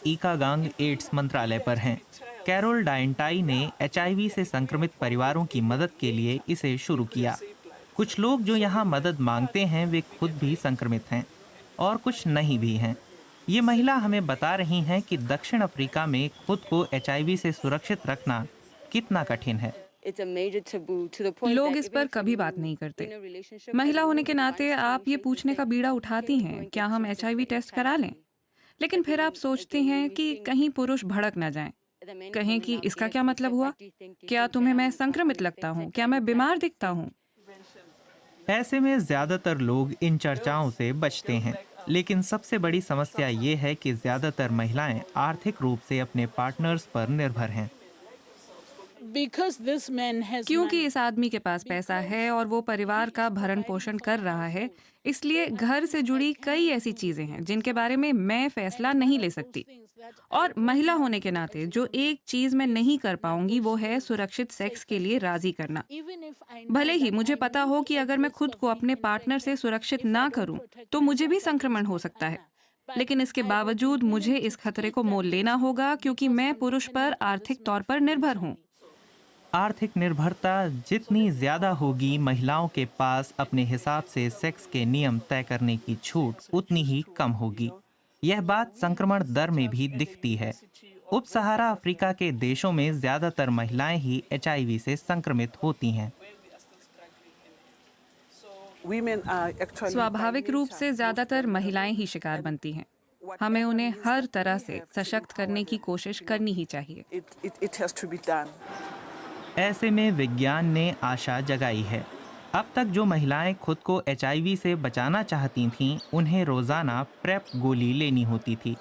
ईकागांग ads मंत्रालय पर हैं। कैरोल डायंटाई ने एचआईवी से संक्रमित परिवारों की मदद के लिए इसे शुरू किया। कुछ लोग जो यहाँ मदद मांगते हैं वे खुद भी संक्रमित हैं और कुछ नहीं भी हैं। ये महिला हमें बता रही हैं कि दक्षिण अफ्रीका में खुद को एचआईवी से सुरक्षित रखना कितना कठिन है। लोग इस पर कभी बात नहीं करते। महिला होने के नाते आप ये पूछने का बीड़ा उठाती हैं, क्या हम एचआईवी टेस्ट करा लें? लेकिन फिर आप सोचते हैं कि कहीं पुरुष भड़क ना जाएं, कहें कि इसका क्या मतलब हुआ? क्या तुम्हें मैं संक्रमित लगता हूँ? क्या मैं बीमार दिखता हूँ? ऐसे में ज्यादातर लोग इन चर्चाओं से बचते हैं। लेकिन सबसे बड़ी समस्या ये है कि ज्यादातर महिलाएं आर्थिक रूप से अपने पार्टनर्स पर निर्भर हैं। क्योंकि इस आदमी के पास पैसा है और वो परिवार का भरण पोषण कर रहा है, इसलिए घर से जुड़ी कई ऐसी चीजें हैं जिनके बारे में मैं फैसला नहीं ले सकती। और महिला होने के नाते जो एक चीज मैं नहीं कर पाऊंगी वो है सुरक्षित सेक्स के लिए राजी करना। भले ही मुझे पता हो कि अगर मैं खुद को अपने पार्टनर से सुरक्षित ना करूं तो मुझे भी संक्रमण हो सकता है, लेकिन इसके बावजूद मुझे इस खतरे को मोल लेना होगा क्योंकि मैं पुरुष पर आर्थिक तौर पर निर्भर हूं। आर्थिक निर्भरता जितनी ज्यादा होगी, महिलाओं के पास अपने हिसाब से सेक्स के नियम तय करने की छूट उतनी ही कम होगी। यह बात संक्रमण दर में भी दिखती है। उप सहारा अफ्रीका के देशों में ज्यादातर महिलाएं ही एचआईवी से संक्रमित होती हैं। स्वाभाविक रूप से ज्यादातर महिलाएं ही शिकार बनती हैं। हमें उन्हें हर तरह से सशक्त करने की कोशिश करनी ही चाहिए। ऐसे में विज्ञान ने आशा जगाई है। अब तक जो महिलाएं खुद को एचआईवी से बचाना चाहती थीं, उन्हें रोजाना प्रेप गोली लेनी होती थी।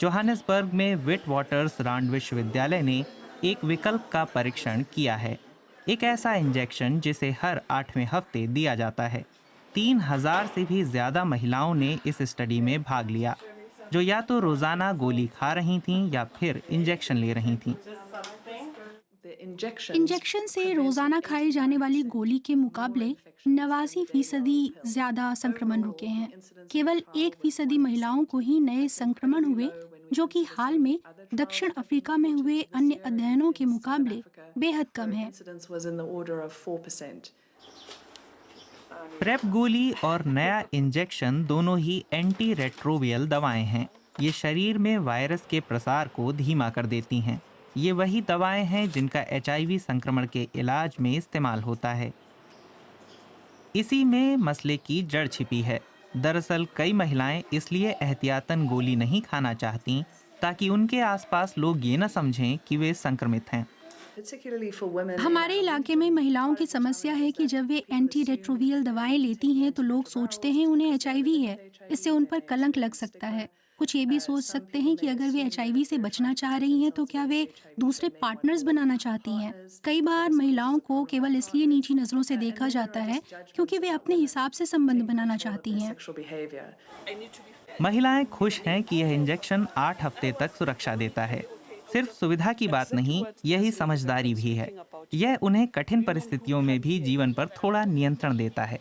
जोहानिसबर्ग में विट वाटर्स रांड विश्वविद्यालय ने एक विकल्प का परीक्षण किया है। एक ऐसा इंजेक्शन जिसे हर 8वें हफ्ते दिया जाता है। 3000 से भी ज्यादा महिलाओं ने इस स्टडी में भाग लिया, जो या तो रोजाना गोली खा रही थीं या फिर इंजेक्शन ले रही थीं। इंजेक्शन से रोजाना खाई जाने वाली गोली के मुकाबले 89% ज्यादा संक्रमण रुके हैं। केवल 1% महिलाओं को ही नए संक्रमण हुए, जो कि हाल में दक्षिण अफ्रीका में हुए अन्य अध्ययनों के मुकाबले बेहद कम है। प्रेप गोली और नया इंजेक्शन दोनों ही एंटी रेट्रोवियल दवाएं हैं। ये शरीर में वायरस के प्रसार को धीमा कर देती हैं। ये वही दवाएं हैं जिनका एचआईवी संक्रमण के इलाज में इस्तेमाल होता है। इसी में मसले की जड़ छिपी है। दरअसल कई महिलाएं इसलिए एहतियातन गोली नहीं खाना चाहती ताकि उनके आसपास लोग ये न समझें कि वे संक्रमित हैं। हमारे इलाके में महिलाओं की समस्या है कि जब वे एंटी रेट्रोवियल दवाएं लेती हैं तो लोग सोचते हैं उन्हें एचआईवी है। इससे उन पर कलंक लग सकता है। कुछ ये भी सोच सकते हैं कि अगर वे एचआईवी से बचना चाह रही हैं तो क्या वे दूसरे पार्टनर्स बनाना चाहती हैं। कई बार महिलाओं को केवल इसलिए नीची नजरों से देखा जाता है क्योंकि वे अपने हिसाब से संबंध बनाना चाहती हैं। महिलाएं खुश हैं कि यह इंजेक्शन 8 हफ्ते तक सुरक्षा देता है। सिर्फ सुविधा की बात नहीं, यही समझदारी भी है। यह उन्हें कठिन परिस्थितियों में भी जीवन पर थोड़ा नियंत्रण देता है।